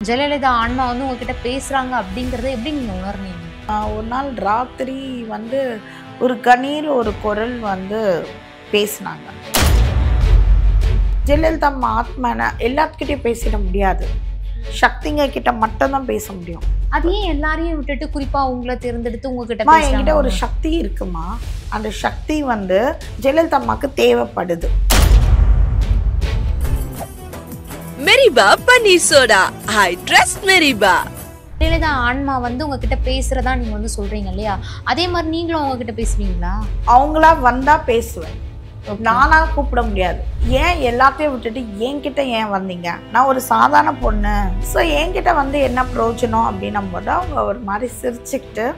ஜெயலலிதா ஆன்மா வந்து உங்ககிட்ட பேசுறாங்க அப்படிங்கறத எப்படி நீங்க உணர்ந்தீங்க? ஒரு நாள் ராத்திரி வந்து ஒரு கணீர் ஒரு குரல் வந்து பேசினாங்க. ஜெயலலிதா அம்மா ஆத்மான எல்லாத்துக்கிட்டையும் பேசிட முடியாது, சக்திங்க கிட்ட மட்டும்தான் பேச முடியும். அது ஏன் எல்லாரையும் விட்டுட்டு குறிப்பா உங்களை தேர்ந்தெடுத்து உங்ககிட்ட என்கிட்ட பேசுறாங்க? ஒரு சக்தி இருக்குமா, அந்த சக்தி வந்து ஜெயலலிதா அம்மாக்கு தேவைப்படுது. மெரிபா பன்னீர் சோடா, ஐ ட்ரஸ்ட் மெரிபா. ஜெயலலிதா ஆன்மா வந்து உங்ககிட்ட பேசுறதா நீங்க வந்து சொல்றீங்க இல்லையா? அதே மாதிரி நீங்களும் உங்ககிட்ட பேசுவீங்களா? அவங்களா வந்தா பேசுவேன், நானா கூப்பிட முடியாது. ஏன் எல்லாத்தையும் விட்டுட்டு என்கிட்ட ஏன் வந்தீங்க? நான் ஒரு சாதாரண பொண்ணு, ஸோ என்கிட்ட வந்து என்ன பிரயோஜனம் அப்படின்னும் போது அவங்க ஒரு மாதிரி சிரிச்சுக்கிட்டு,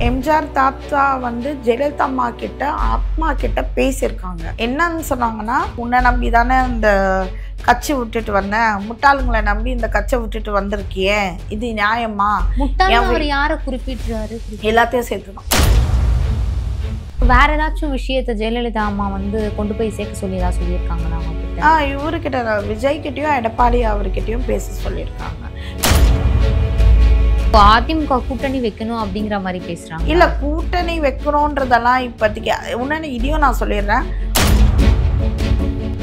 எம்ஜிஆர் தாத்தா வந்து ஜெயலலிதா அம்மா கிட்ட ஆத்மா கிட்ட பேசியிருக்காங்க. என்னன்னு சொன்னாங்கன்னா, உன்னை நம்பி தானே இந்த கட்சி விட்டுட்டு வந்தேன், முட்டாளுங்களை நம்பி இந்த கட்சியை விட்டுட்டு வந்திருக்கியே, இது நியாயமா? முட்டாள் அவர் யாரை குறிப்பிட்டுறாரு? எல்லாத்தையும் சேர்த்துதான். வேற ஏதாச்சும் விஷயத்த ஜெயலலிதா அம்மா வந்து கொண்டு போய் சேர்க்க சொல்லி ஏதாவது சொல்லியிருக்காங்களா உங்ககிட்ட? இவருக்கிட்ட விஜய் கிட்டயும் எடப்பாடி அவர்கிட்டயும் பேச சொல்லியிருக்காங்க. அதிமுக கூட்டணி வைக்கணும் அப்படிங்கிற மாதிரி பேசுறாங்க. இல்ல, கூட்டணி வைக்கணும்ன்றதெல்லாம் இப்போதைக்கு உடனே இதையும் நான் சொல்லிடுறேன்.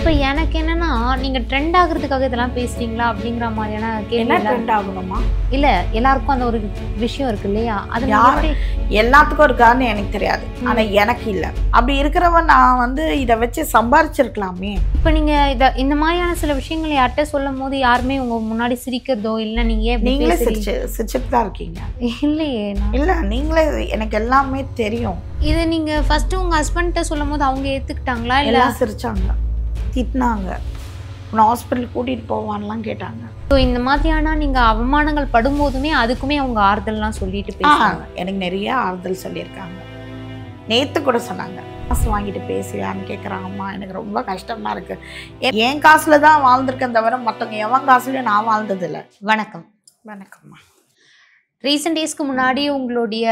இப்ப எனக்கு என்னன்னா, நீங்க ட்ரெண்ட் ஆகுறதுக்காக இதெல்லாம் பேசுறீங்களா அப்படிங்கிற மாதிரியான என்ன கேள்வி. ட்ரெண்ட் ஆகணுமா? இல்ல, எல்லாருக்கும் அந்த ஒரு விஷயம் இருக்கு இல்லையா? அது எல்லாத்துக்கும் இருக்கான்னு எனக்கு தெரியாது, ஆனா எனக்கு இல்ல. அப்படி இருக்கிறவன் நான் வந்து இதை வச்சு சம்பாரிச்சிருக்கலாமே. இப்ப நீங்க இந்த மாதிரியான சில விஷயங்களை யார்கிட்ட சொல்லும் போது யாருமே உங்க முன்னாடி சிரிக்கிறதோ இல்ல நீங்களே சிரிச்சுட்டு தான் இருக்கீங்க. இல்லையே. இல்ல, நீங்களே, எனக்கு எல்லாமே தெரியும். இது நீங்க ஃபர்ஸ்ட் உங்க ஹஸ்பண்ட்ட சொல்லும் போது அவங்க ஏத்துக்கிட்டாங்களா? இல்ல சிரிச்சாங்க, திட்டினாங்க, உன்னை ஹாஸ்பிட்டல் கூட்டிட்டு போவான்லாம் கேட்டாங்க. இந்த மாதிரியான நீங்க அவமானங்கள் படும்போதுமே அதுக்குமே அவங்க ஆறுதல்லாம் சொல்லிட்டு பேசுறாங்க. எனக்கு நிறைய ஆறுதல் சொல்லியிருக்காங்க. நேத்து கூட சொன்னாங்க, காசு வாங்கிட்டு பேசுவியான்னு கேட்குறாங்கம்மா. எனக்கு ரொம்ப கஷ்டமா இருக்கு. என் காசுல தான் வாழ்ந்திருக்கேன் தவிர மற்றவங்க எவன் காசுலயும் நான் வாழ்ந்ததில்லை. வணக்கம். வணக்கம்மா. ரீசெண்ட் டேஸ்க்கு முன்னாடி உங்களுடைய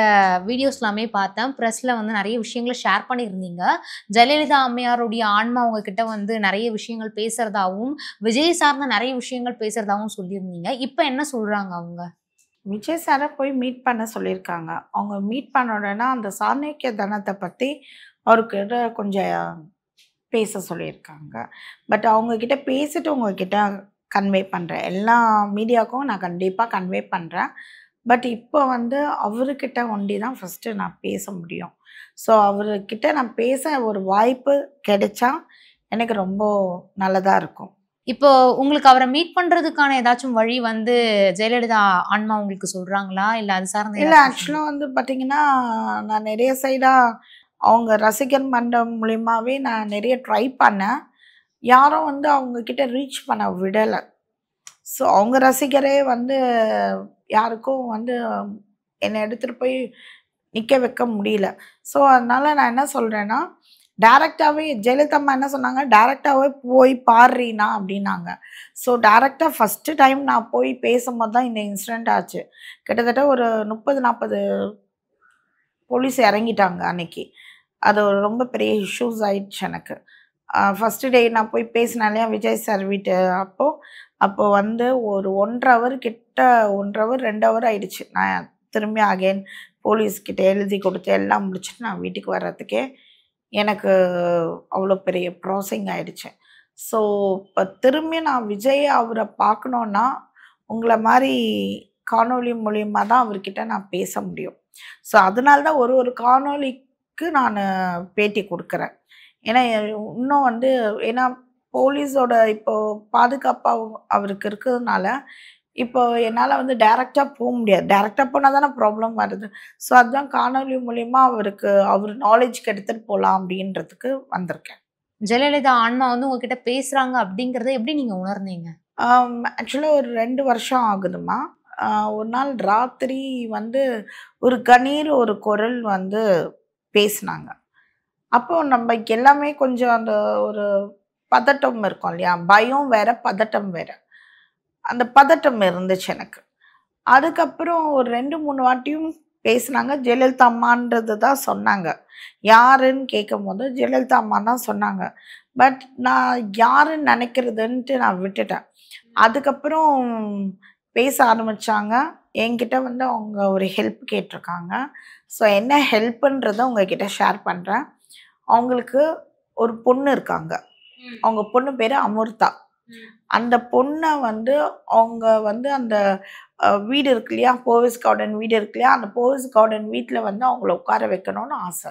வீடியோஸ் எல்லாமே பார்த்தேன். ப்ரெஸ்ல வந்து நிறைய விஷயங்களை ஷேர் பண்ணியிருந்தீங்க. ஜெயலலிதா அம்மையாருடைய ஆன்மா உங்ககிட்ட வந்து நிறைய விஷயங்கள் பேசுறதாவும், விஜய் சார்ந்த நிறைய விஷயங்கள் பேசுறதாவும் சொல்லியிருந்தீங்க. இப்போ என்ன சொல்றாங்க அவங்க? விஜய் சாரை போய் மீட் பண்ண சொல்லியிருக்காங்க. அவங்க மீட் பண்ண உடனே அந்த சாணக்கிய தனத்தை பற்றி அவர்கிட்ட கொஞ்சம் பேச சொல்லியிருக்காங்க. பட் அவங்கக்கிட்ட பேசிட்டு உங்ககிட்ட கன்வே பண்ணுறேன், எல்லா மீடியாவுக்கும் நான் கண்டிப்பாக கன்வே பண்ணுறேன். பட் இப்போ வந்து அவர்கிட்ட ஒண்டி தான் ஃபஸ்ட்டு நான் பேச முடியும். ஸோ அவர்கிட்ட நான் பேச ஒரு வாய்ப்பு கிடைச்சா எனக்கு ரொம்ப நல்லதாக இருக்கும். இப்போ உங்களுக்கு அவரை மீட் பண்றதுக்கான ஏதாச்சும் வழி வந்து ஜெயலலிதா ஆன்மா உங்களுக்கு சொல்றாங்களா? இல்லை அது சார்ந்த? இல்லை, ஆக்சுவலாக வந்து பார்த்தீங்கன்னா, நான் நிறைய சைடாக அவங்க ரசிகர் மன்றம் மூலியமாகவே நான் நிறைய ட்ரை பண்ணேன். யாரும் வந்து அவங்கக்கிட்ட ரீச் பண்ண விடலை. ஸோ அவங்க ரசிகரே வந்து யாருக்கும் வந்து என்னை எடுத்துகிட்டு போய் நிற்க வைக்க முடியல. ஸோ அதனால் நான் என்ன சொல்கிறேன்னா, டேரெக்டாகவே ஜெயலலிதா அம்மா என்ன சொன்னாங்க, டேரெக்டாகவே போய் பாடுறீனா அப்படின்னாங்க. ஸோ டேரெக்டாக ஃபஸ்ட்டு டைம் நான் போய் பேசும்போது தான் இந்த இன்சிடெண்ட் ஆச்சு. கிட்டத்தட்ட ஒரு 30-40 போலீஸ் இறங்கிட்டாங்க அன்னைக்கு. அது ஒரு ரொம்ப பெரிய இஷ்யூஸ் ஆயிடுச்சு எனக்கு. ஃபஸ்ட்டு டே நான் போய் பேசினேன் இல்லையா விஜய் சார் வீட்டு, அப்போ வந்து ஒரு 1.5 ஹவர் கிட்ட, 1.5 ஹவர் 2 ஹவர் ஆயிடுச்சு. நான் திரும்பி அகைன் போலீஸ்கிட்ட எழுதி கொடுத்து எல்லாம் முடிச்சுட்டு நான் வீட்டுக்கு வர்றதுக்கே எனக்கு அவ்வளோ பெரிய ப்ராசஸிங் ஆயிடுச்சு. ஸோ இப்போ திரும்பி நான் விஜய் அவரை பார்க்கணுன்னா உங்களை மாதிரி காணொலி மூலியமாக தான் அவர்கிட்ட நான் பேச முடியும். ஸோ அதனால தான் ஒரு காணொலிக்கு நான் பேட்டி கொடுக்குறேன். ஏன்னா இன்னும் வந்து, ஏன்னா போலீஸோட இப்போ பாதுகாப்பாக அவருக்கு இருக்கிறதுனால இப்போ என்னால் வந்து டைரெக்டாக போக முடியாது. டைரெக்டாக போனால் தானே ப்ராப்ளம் வருது. ஸோ அதுதான் காணொலி மூலிமா அவருக்கு அவர் நாலேஜ்க்கு எடுத்துகிட்டு போகலாம் அப்படின்றதுக்கு வந்திருக்கேன். ஜெயலலிதா ஆன்மா வந்து உங்ககிட்ட பேசுறாங்க அப்படிங்கிறத எப்படி நீங்க உணர்ந்தீங்க? ஆக்சுவலாக ஒரு 2 வருஷம் ஆகுதுமா. ஒரு நாள் ராத்திரி வந்து ஒரு கணீர் ஒரு குரல் வந்து பேசினாங்க. அப்போ நம்ம எல்லாமே கொஞ்சம் அந்த ஒரு பதட்டம் இருக்கும் இல்லையா, பயம் வேற பதட்டம் வேற. அந்த பதட்டம் இருந்துச்சு எனக்கு. அதுக்கப்புறம் ஒரு 2-3 வாட்டியும் பேசினாங்க. ஜெயலலிதா அம்மான்றது தான் சொன்னாங்க. யாருன்னு கேட்கும் போது ஜெயலலிதா அம்மா தான் சொன்னாங்க. பட் நான் யாருன்னு நினைக்கிறதுன்ட்டு நான் விட்டுட்டேன். அதுக்கப்புறம் பேச ஆரம்பிச்சாங்க. என்கிட்ட வந்து அவங்க ஒரு ஹெல்ப் கேட்டிருக்காங்க. ஸோ என்ன ஹெல்ப்புன்றத உங்ககிட்ட ஷேர் பண்றேன். அவங்களுக்கு ஒரு பொண்ணு இருக்காங்க. அவங்க பொண்ணு பேரு அமிர்தா. அந்த பொண்ண வந்து அவங்க வந்து அந்த வீடு இருக்கு இல்லையா, போவிஸ் கார்டன் வீடு இருக்கு இல்லையா, அந்த போவிஸ் கார்டன் வீட்ல வந்து அவங்கள உட்கார வைக்கணும்னு ஆசை.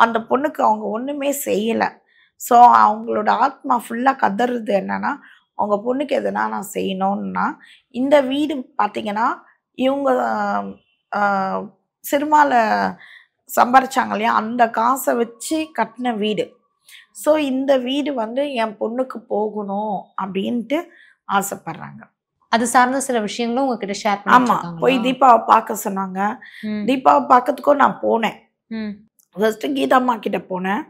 அந்த பொண்ணுக்கு அவங்க ஒண்ணுமே செய்யல. ஸோ அவங்களோட ஆத்மா ஃபுல்லா கதறுது என்னன்னா, அவங்க பொண்ணுக்கு எதுனா நான் செய்யணும்னா, இந்த வீடு பார்த்தீங்கன்னா, இவங்க அ சினிமால சம்பாரிச்சாங்க இல்லையா, அந்த காச வச்சு கட்டின வீடு. ஸோ இந்த வீடு வந்து என் பொண்ணுக்கு போகணும் அப்படின்ட்டு ஆசைப்படுறாங்க. அது சார்ந்த சில விஷயங்களும் உங்ககிட்ட ஷேர் ஆமா. பண்ணிட்டு போய் இருக்காங்களா? தீபாவ பார்க்க சொன்னாங்க. ம். தீபாவ பார்க்கறதுக்கும் நான் போனேன். ம். ஃபர்ஸ்ட்டு கீதாம்மா கிட்ட போனேன்.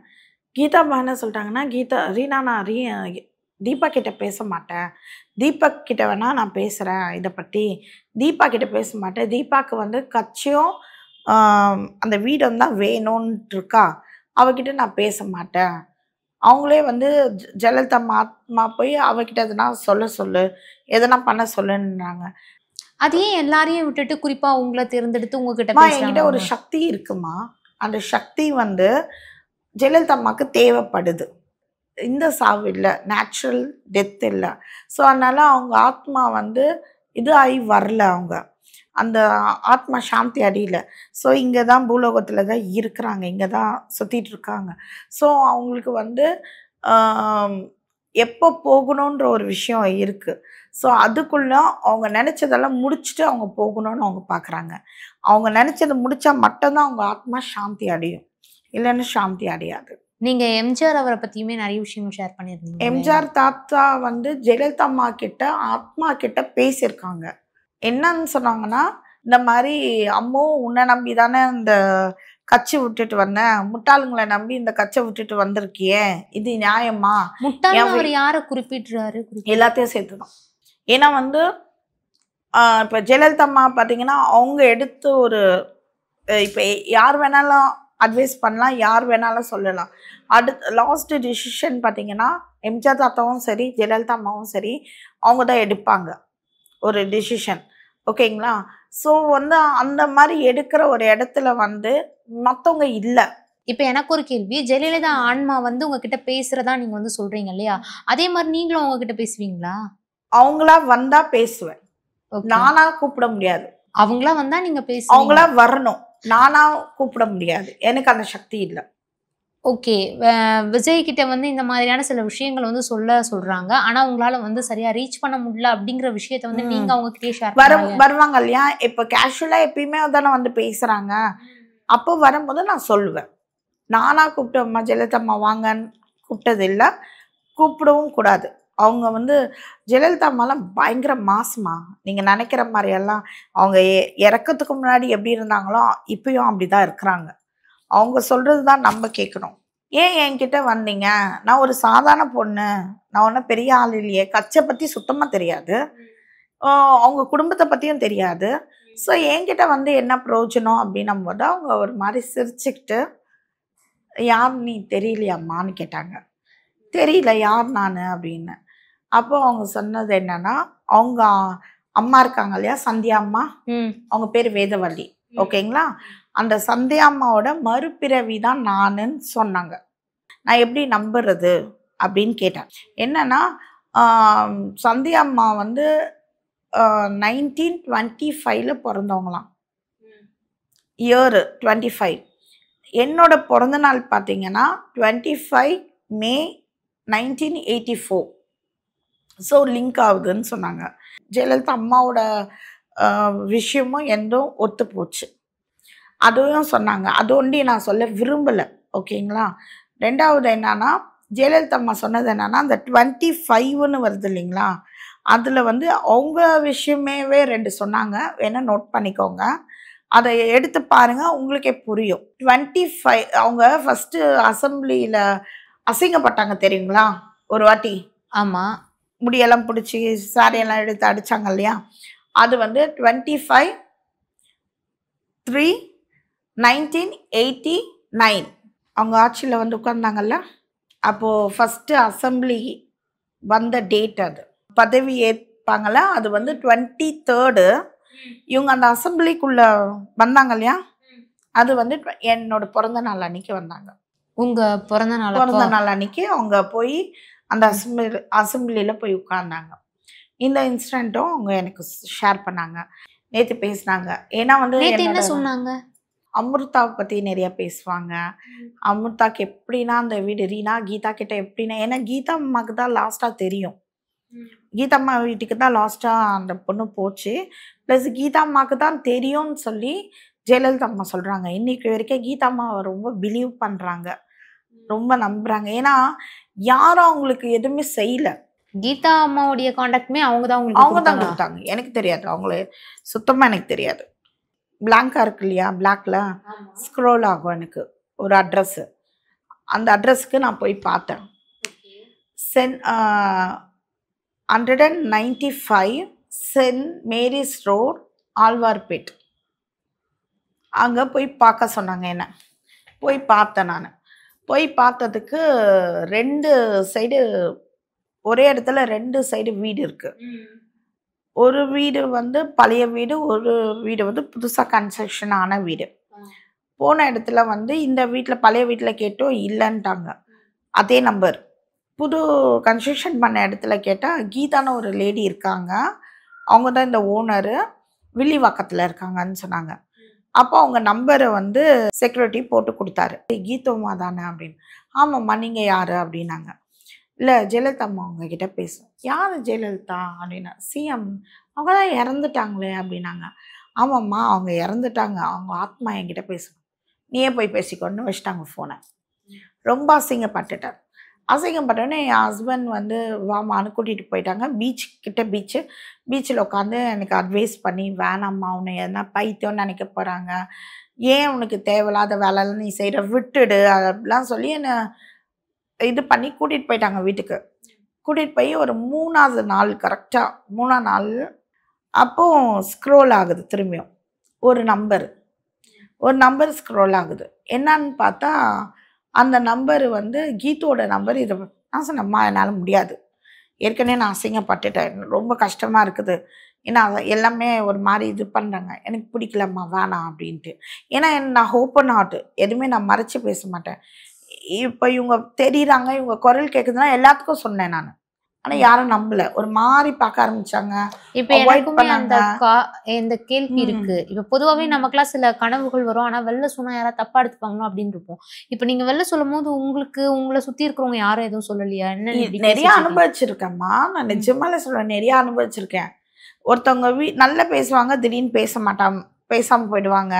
கீதாம்மா என்ன சொல்லிட்டாங்கன்னா, ரீனா நான் தீபா கிட்ட பேச மாட்டேன். தீபக் கிட்ட வேணா நான் பேசுறேன் இத பத்தி. தீபா கிட்ட பேச மாட்டேன். தீபாக்கு வந்து கட்சியும் அந்த வீடும் தான் வேணும்ன்ட்டு இருக்கா. அவகிட்ட நான் பேச மாட்டேன். அவங்களே வந்து ஜெயலலிதா அம்மா போய் அவகிட்ட எதனா சொல்ல சொல்லு, எதனா பண்ண சொல்லுன்னாங்க. அது ஏன் எல்லாரையும் விட்டுட்டு குறிப்பா உங்கள தேர்ந்தெடுத்து உங்ககிட்ட என்கிட்ட பேசுறாங்க ஒரு அவங்க? சக்தி இருக்குமா. அந்த சக்தி வந்து ஜெயலலிதா அம்மாக்கு தேவைப்படுது. இந்த சாவு இல்ல. நேச்சுரல் டெத் இல்ல. ஸோ அதனால அவங்க ஆத்மா வந்து இது ஆகி வரல அவங்க. அந்த ஆத்மா சாந்தி அடையல. ஸோ இங்க தான் பூலோகத்துல தான் இருக்கிறாங்க. இங்க தான் சுத்திட்டு இருக்காங்க. ஸோ அவங்களுக்கு வந்து ஆம், எப்போ போகணுன்ற ஒரு விஷயம் இருக்கு. ஸோ அதுக்குள்ள அவங்க நினைச்சதெல்லாம் முடிச்சுட்டு அவங்க போகணும்னு அவங்க பார்க்குறாங்க. அவங்க நினைச்சத முடிச்சா மட்டும் தான் அவங்க ஆத்மா சாந்தி அடையும். இல்லைன்னா சாந்தி அடையாது. நீங்க எம்ஜிஆர் அவர பத்தியுமே நிறைய விஷயங்கள் ஷேர் பண்ணியிருந்தீங்க இல்லையா? எம்ஜிஆர் தாத்தா வந்து ஜெயலலிதா அம்மா கிட்ட ஆத்மா கிட்ட பேசியிருக்காங்க. என்னன்னு சொன்னாங்கன்னா, இந்த மாதிரி அம்மு உன்னை நம்பி தானே இந்த கட்சி விட்டுட்டு வந்தேன். முட்டாளுங்களை நம்பி இந்த கட்சை விட்டுட்டு வந்திருக்கியே, இது நியாயமா? முட்டாள்னு என் அவர் யார குறிப்பிடுறாரு? எல்லாத்தையும் சேர்த்து தான். ஏன்னா வந்து இப்போ ஜெயலலிதா அம்மா பார்த்தீங்கன்னா, அவங்க எடுத்து ஒரு இப்போ யார் வேணாலும் அட்வைஸ் பண்ணலாம், யார் வேணாலும் சொல்லலாம். லாஸ்ட் டிசிஷன் பார்த்தீங்கன்னா, எம்ஜிஆர் தாத்தாவும் சரி, ஜெயலலிதா அம்மாவும் சரி, அவங்க தான் எடுப்பாங்க ஒரு டிசிஷன். ஓகேங்களா? ஸோ வந்து அந்த மாதிரி எடுக்கிற ஒரு இடத்துல வந்து மற்றவங்க இல்லை. இப்ப எனக்கு ஒரு கேள்வி. ஜெயலலிதா ஆன்மா வந்து உங்ககிட்ட பேசுறதா நீங்க வந்து சொல்றீங்க இல்லையா? அதே மாதிரி நீங்களும் அவங்க கிட்ட பேசுவீங்களா? அவங்களா வந்தா பேசுவேன். ஓகே. நானா கூப்பிட முடியாது. அவங்களா வந்தா நீங்க பேசுவீங்க. அவங்களா வரணும். நானா கூப்பிட முடியாது. எனக்கு அந்த சக்தி இல்ல. ஓகே. விஜய் கிட்ட வந்து இந்த மாதிரியான சில விஷயங்கள் வந்து சொல்றாங்க. ஆனா உங்களால வந்து சரியா ரீச் பண்ண முடியல அப்படிங்கிற விஷயத்த வந்து நீங்க அவங்க கிட்டயே ஷேர் பண்ணலாம். வருவாங்க இல்லையா? இப்ப கேஷுவலா எப்பயுமே தானே வந்து பேசுறாங்க. அப்போ வரும்போது நான் சொல்லுவேன். நானா கூப்பிட்டு அம்மா ஜெயலலிதா அம்மா வாங்கன்னு கூப்பிட்டது இல்ல. கூப்பிடவும் கூடாது. அவங்க வந்து ஜெயலலிதா அம்மாலாம் பயங்கர மாசுமா. நீங்க நினைக்கிற மாதிரியெல்லாம் அவங்க இறக்கத்துக்கு முன்னாடி எப்படி இருந்தாங்களோ இப்பயும் அப்படிதான் இருக்கிறாங்க. அவங்க சொல்றது தான் நம்ம கேட்கணும். ஏன் என்கிட்ட வந்தீங்க? நான் ஒரு சாதாரண பொண்ணு. நான் ஒன்றும் பெரிய ஆள் இல்லையே. கட்சியை பத்தி சுத்தமா தெரியாது. அவங்க குடும்பத்தை பத்தியும் தெரியாது. ஸோ என்கிட்ட வந்து என்ன பிரயோஜனம் அப்படின்னும் போது அவங்க ஒரு மாதிரி சிரிச்சுக்கிட்டு, யார் நீ தெரியலையாம்மான்னு கேட்டாங்க. தெரியல யார் நான் அப்படின்னு. அப்போ அவங்க சொன்னது என்னன்னா, அவங்க அம்மா இருக்காங்க இல்லையா, சந்தியா அம்மா. அவங்க பேர் வேதவள்ளி. ஓகேங்களா? அந்த சந்தியா அம்மாவோட மறுபிறவி தான் நானுன்னு சொன்னாங்க. நான் எப்படி நம்புறது அப்படின்னு கேட்டேன். என்னன்னா சந்தியா அம்மா வந்து 1925 பிறந்தவங்களாம். இயர் 25. என்னோட பிறந்த நாள் பார்த்தீங்கன்னா 25 மே 1984. ஸோ லிங்க் ஆகுதுன்னு சொன்னாங்க. ஜெயலலிதா அம்மாவோட விஷயமும் எந்தும் ஒத்து போச்சு. அதுவும் சொன்னாங்க. அது ஒண்டி நான் சொல்ல விரும்பலை. ஓகேங்களா? ரெண்டாவது என்னன்னா, ஜெயலலிதா அம்மா சொன்னது என்னன்னா, அந்த 25ன்னு வருது இல்லைங்களா, அதில் வந்து அவங்க விஷயமேவே 2 சொன்னாங்க. வேணா நோட் பண்ணிக்கோங்க. அதை எடுத்து பாருங்க, உங்களுக்கே புரியும். 25 அவங்க ஃபர்ஸ்ட் அசம்பிளியில் அசிங்கப்பட்டாங்க தெரியுங்களா ஒரு வாட்டி. ஆமா. முடியெல்லாம் பிடிச்சி சாரியெல்லாம் எடுத்து அடிச்சாங்க இல்லையா, அது வந்து 25/3/1989 அவங்க ஆட்சியில் வந்து உட்கார்ந்தாங்கல்ல, அப்போது ஃபஸ்ட்டு அசம்பிளி வந்த டேட் அது. பதவி இருப்பாங்கல்ல, அது வந்து 23rd இவங்க அந்த அசம்பிளிக்குள்ள வந்தாங்க இல்லையா, அது வந்து என்னோட பிறந்த நாள் அன்னைக்கு வந்தாங்க. உங்க பிறந்த நாள் அப்போ பிறந்த நாள் அன்னைக்கு அவங்க போய் அந்த அசம்பிளியில போய் உட்கார்ந்தாங்க. இந்த இன்சிடென்ட்டும் அவங்க எனக்கு ஷேர் பண்ணாங்க. நேத்து பேசினாங்க. ஏன்னா வந்து நேத்து என்ன என்னோட சொன்னாங்க? அமிர்தாவை பத்தி நிறைய பேசுவாங்க. அமிர்தாக்கு எப்படின்னா அந்த வீடு ரீனா கீதா கிட்ட எப்படின்னா, ஏன்னா கீதா அம்மாக்கு தான் லாஸ்டா தெரியும். கீதா அம்மா வீட்டுக்கு தான் லாஸ்டா அந்த பொண்ணு போச்சு. ப்ளஸ் கீதா அம்மாக்கு தான் தெரியும்னு சொல்லி ஜெயலலிதா அம்மா சொல்றாங்க. இன்னைக்கு வரைக்கும் கீதா அம்மாவை ரொம்ப பிலீவ் பண்றாங்க, ரொம்ப நம்புறாங்க. ஏன்னா யாரும் அவங்களுக்கு எதுவுமே செய்யல. கீதா அம்மாவுடைய காண்டாக்ட்மே அவங்க தான் அவங்க உங்களுக்கு தான் கொடுத்தாங்க. எனக்கு தெரியாது, அவங்கள சுத்தமா எனக்கு தெரியாது. பிளாங்கா இருக்கு இல்லையா, பிளாக்ல ஸ்க்ரோல் ஆகும் எனக்கு ஒரு அட்ரஸ். அந்த அட்ரஸ்க்கு நான் போய் பார்த்தேன். 195 சென்ட் மேரிஸ் ரோட், ஆழ்வார்பேட். அங்கே போய் பார்க்க சொன்னாங்க என்ன. போய் பார்த்தேன் நான். போய் பார்த்ததுக்கு 2 சைடு ஒரே இடத்துல 2 சைடு வீடு இருக்கு. ஒரு வீடு வந்து பழைய வீடு, ஒரு வீடு வந்து புதுசாக கன்ஸ்ட்ரக்ஷன் ஆன வீடு. போன இடத்துல வந்து இந்த வீட்டில் பழைய வீட்டில் கேட்டோம் இல்லைன்ட்டாங்க. அதே நம்பர். புது கன்ஸ்ட்ரக்ஷன் பண்ண இடத்துல கேட்டால் கீதான்னு ஒரு லேடி இருக்காங்க, அவங்க தான் இந்த ஓனரு, வில்லிவாக்கத்தில் இருக்காங்கன்னு சொன்னாங்க. அப்போ அவங்க நம்பரை வந்து செக்யூரிட்டி போட்டு கொடுத்தாரு. கீதோமா தானே அப்படின்னு. ஆமாம்மா, நீங்கள் யார் அப்படின்னாங்க. இல்லை ஜெயலலிதா அம்மா உங்ககிட்ட பேசும். யார் ஜெயலலிதா அப்படின்னா, சிஎம் அவங்க தான் இறந்துட்டாங்களே அப்படின்னாங்க. ஆமாம்மா அவங்க இறந்துட்டாங்க, அவங்க ஆத்மா என்கிட்ட பேசும், நீயே போய் பேசிக்கொண்டு வச்சுட்டாங்க ஃபோனை. ரொம்ப அசிங்கப்பட்டுட்டார். அசிங்கப்பட்டோன்னே என் ஹஸ்பண்ட் வந்து வாமான்னு கூட்டிகிட்டு போயிட்டாங்க பீச்சில் உட்காந்து எனக்கு அட்வைஸ் பண்ணி, வேணாம்மா உன்னை எதனா பைத்தியம்னு நினைக்க போகிறாங்க, ஏன் உனக்கு தேவையில்லாத வேலைலாம் நீ செய்கிற, விட்டுடு அப்படிலாம் சொல்லி என்னை இது பண்ணி கூட்டிகிட்டு போயிட்டாங்க வீட்டுக்கு. கூட்டிகிட்டு போய் ஒரு 3ஆவது நாள், கரெக்டாக 3ஆம் நாள் அப்போ ஸ்க்ரோல் ஆகுது திரும்பியும் ஒரு நம்பர் ஸ்க்ரோல் ஆகுது. என்னன்னு பார்த்தா அந்த நம்பரு வந்து கீதோட நம்பர். இதை நான் சொன்னேம்மா என்னால் முடியாது, ஏற்கனவே நான் அசிங்கப்பட்டுட்டேன், ரொம்ப கஷ்டமாக இருக்குது, ஏன்னா எல்லாமே ஒரு மாதிரி இது பண்ணுறாங்க, எனக்கு பிடிக்கலம்மா வேணாம் அப்படின்ட்டு. ஏன்னா நான் ஓப்பன் ஹார்ட், எதுவுமே நான் மறைச்சி பேச மாட்டேன். இப்போ இவங்க தெரியுறாங்க, இவங்க குரல் கேட்குதுன்னா எல்லாத்துக்கும் சொன்னேன் நான். ஆனால் யாரும் நம்பல, ஒரு மாதிரி பார்க்க ஆரம்பிச்சாங்க. இப்ப எனக்குமே இந்த கேள்வி இருக்கு. இப்ப பொதுவாவே நமக்குலாம் சில கனவுகள் வரும், ஆனா வெளில சொன்னா யாராவது தப்பா எடுத்துப்பாங்களோ அப்படின்னு இருப்போம். இப்ப நீங்க வெளில சொல்லும் போது உங்களை சுத்தி இருக்கிறவங்க யாரும் எதுவும் சொல்லலையா? என்ன நிறைய அனுபவிச்சிருக்கேன்மா, நான் நிஜமாலே சொல்றேன், நிறைய அனுபவிச்சிருக்கேன். ஒருத்தவங்க நல்லா பேசுவாங்க, திடீர்னு பேசாம போயிடுவாங்க.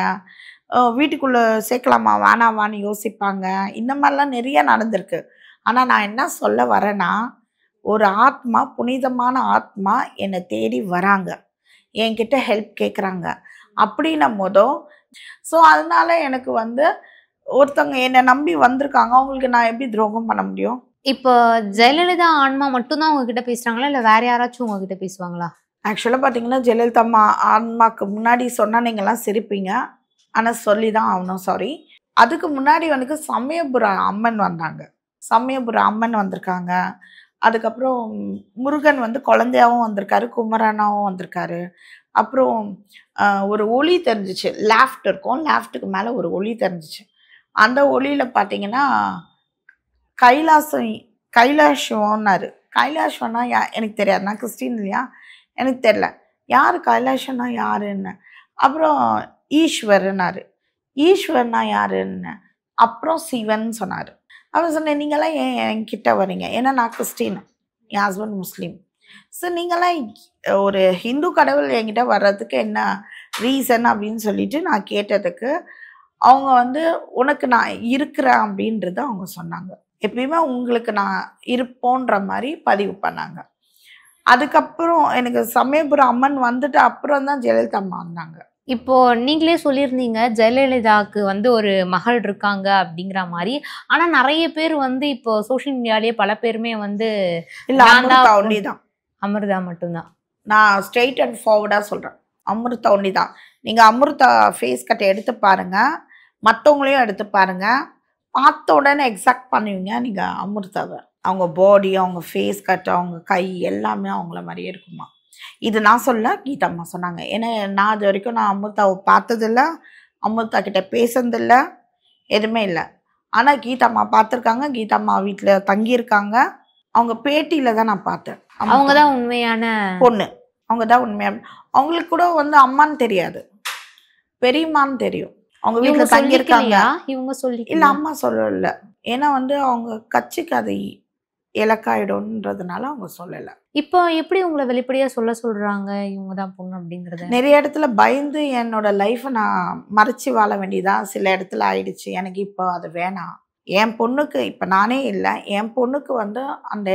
வீட்டுக்குள்ள சேர்க்கலாமா வேணாமான்னு யோசிப்பாங்க. இந்த மாதிரிலாம் நிறைய நடந்திருக்கு. ஆனா நான் என்ன சொல்ல வரேன்னா, ஒரு ஆத்மா, புனிதமான ஆத்மா என்னை தேடி வராங்க, என்கிட்ட ஹெல்ப் கேட்குறாங்க அப்படின்னும் போதும். ஸோ அதனால எனக்கு வந்து ஒருத்தவங்க என்னை நம்பி வந்திருக்காங்க, அவங்களுக்கு நான் எப்படி துரோகம் பண்ண முடியும்? இப்போ ஜெயலலிதா ஆன்மா மட்டும்தான் உங்ககிட்ட பேசுறாங்களா, இல்ல வேற யாராச்சும் உங்ககிட்ட பேசுவாங்களா? ஆக்சுவலாக பார்த்தீங்கன்னா ஜெயலலிதா அம்மா ஆன்மாக்கு முன்னாடி சொன்னால் நீங்கள்லாம் சிரிப்பீங்க, ஆனால் சொல்லி தான் ஆகணும், சாரி. அதுக்கு முன்னாடி வந்து சமயபுரம் அம்மன் வந்தாங்க. சமயபுரம் அம்மன் வந்திருக்காங்க. அதுக்கப்புறம் முருகன் வந்து குழந்தையாகவும் வந்திருக்காரு, குமரனாகவும் வந்திருக்காரு. அப்புறம் ஒரு ஒளி தெரிஞ்சிச்சு, லேஃப்ட் இருக்கும், லேஃப்ட்டுக்கு மேலே ஒரு ஒளி தெரிஞ்சிச்சு. அந்த ஒளியில் பார்த்தீங்கன்னா கைலாஷம்னாரு. கைலாஷம்னா எனக்கு தெரியாது, நான் கிறிஸ்டின் இல்லையா, எனக்கு தெரியல யார் கைலாஷம்னா யாருன்னு. அப்புறம் ஈஸ்வரனாரு. ஈஸ்வரனா யாருன்னு. அப்புறம் சிவன் சொன்னார். அவர் சொன்னேன், நீங்களாம் ஏன் என்கிட்ட வரீங்க, ஏன்னா நான் கிறிஸ்டின், என் ஹஸ்பண்ட் முஸ்லீம். ஸோ நீங்களாம் ஒரு ஹிந்து கடவுள் என்கிட்ட வர்றதுக்கு என்ன ரீசன் அப்படின்னு சொல்லிட்டு நான் கேட்டதுக்கு அவங்க வந்து உனக்கு நான் இருக்கிறேன் அப்படின்றத அவங்க சொன்னாங்க. எப்பயுமே உங்களுக்கு நான் இருப்போன்ற மாதிரி பதிவு பண்ணாங்க. அதுக்கப்புறம் எனக்கு சமயபுரம் அம்மன் வந்துட்டு அப்புறம் தான் ஜெயலலிதா அம்மா வந்தாங்க. இப்போ நீங்களே சொல்லியிருந்தீங்க ஜெயலலிதாவுக்கு வந்து ஒரு மகள் இருக்காங்க அப்படிங்கிற மாதிரி. ஆனா நிறைய பேர் வந்து இப்போ சோஷியல் மீடியாலேயே பல பேருமே வந்து இல்லை, அமிர்தா ஒண்டி தான். அமிர்தா மட்டும்தான். நான் ஸ்ட்ரெயிட் அண்ட் ஃபார்வர்டாக சொல்கிறேன், அமிர்தா ஒண்டி தான். நீங்கள் அமிர்தா ஃபேஸ் கட்டை எடுத்து பாருங்கள், மற்றவங்களையும் எடுத்து பாருங்கள், பார்த்த உடனே எக்ஸாக்ட் பண்ணுவீங்க நீங்கள் அமிர்தாவை. அவங்க பாடி, அவங்க ஃபேஸ் கட், அவங்க கை எல்லாமே அவங்கள மாதிரியே இருக்குமா. இது நான் சொல்ல கீதாம்மா சொன்னாங்க. ஏன்னா நான் அது வரைக்கும் நான் அமுதாவை பார்த்ததில்ல, அமுதா கிட்ட பேசுனதில்ல, எதுவுமே இல்லை. ஆனால் கீதாம்மா பார்த்துருக்காங்க, கீதாம்மா வீட்டில் தங்கியிருக்காங்க. அவங்க பேட்டியில் தான் நான் பார்த்தேன். அவங்க தான் உண்மையான பொண்ணு, அவங்க தான் உண்மையான. அவங்களுக்கு கூட வந்து அம்மான்னு தெரியாது, பெரியம்மான்னு தெரியும். அவங்க வீட்டில் தங்கியிருக்காங்க. இவங்க சொல்லி இல்லை அம்மா சொல்லல, ஏன்னா வந்து அவங்க கட்சிக்கு அது இலக்காயிடும்ன்றதுனால அவங்க சொல்லலை. இப்போ எப்படி உங்களை வெளிப்படையா சொல்றாங்க இவங்க தான் பொண்ணு அப்படிங்கறது? நிறைய இடத்துல பயந்து என்னோட லைஃப்பை நான் மறைச்சி வாழ வேண்டியதா சில இடத்துல ஆயிடுச்சு. எனக்கு இப்போ அது வேணாம். என் பொண்ணுக்கு இப்போ நானே இல்லை, என் பொண்ணுக்கு வந்து அந்த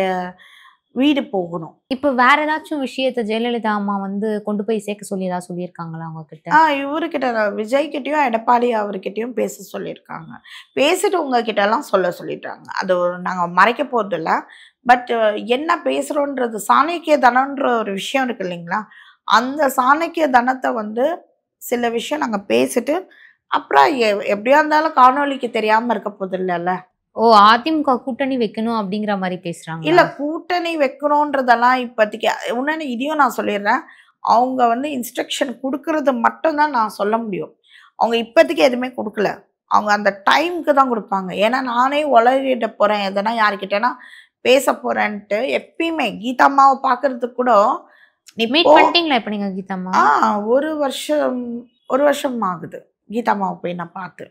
வீடு போகணும். இப்போ வேற ஏதாச்சும் விஷயத்த ஜெயலலிதா அம்மா வந்து கொண்டு போய் சேர்க்க சொல்லி ஏதாவது சொல்லியிருக்காங்களா அவங்க கிட்ட? இவர்கிட்ட விஜய் கிட்டயும் எடப்பாடி அவர்கிட்டயும் பேச சொல்லியிருக்காங்க. பேசிட்டு உங்ககிட்ட எல்லாம் சொல்லிட்டாங்க. அது நாங்கள் மறைக்க போறது இல்லை. பட் என்ன பேசுறோன்றது சாணக்கிய தனம்ன்ற ஒரு விஷயம் இருக்கு இல்லைங்களா, அந்த சாணக்கிய தனத்தை வந்து சில விஷயம் நாங்கள் பேசிட்டு அப்புறம் எப்படியா இருந்தாலும் காணொலிக்கு தெரியாம இருக்க போது இல்லைல்ல. ஓ, அதிமுக கூட்டணி வைக்கணும் அப்படிங்கிற மாதிரி பேசுறாங்க. இல்ல கூட்டணி வைக்கணும்ன்றதெல்லாம் இப்போதைக்கு உடனே இதையும் நான் சொல்லிடுறேன். அவங்க வந்து இன்ஸ்ட்ரக்ஷன் கொடுக்கறது மட்டும்தான் நான் சொல்ல முடியும். அவங்க இப்போதைக்கு எதுவுமே கொடுக்கல. அவங்க அந்த டைமுக்கு தான் கொடுப்பாங்க. ஏன்னா நானே உளறிட போறேன், எதனா யாருக்கிட்டேனா பேச போறேன்ட்டு. எப்பயுமே கீதாம்மாவை பார்க்கறதுக்கு கூட நீ மீட் பண்ணிட்டீங்களா இப்போ நீங்க கீதாம்மா? ஒரு வருஷம் ஆகுது கீதாம்மாவை போய் நான் பார்த்து.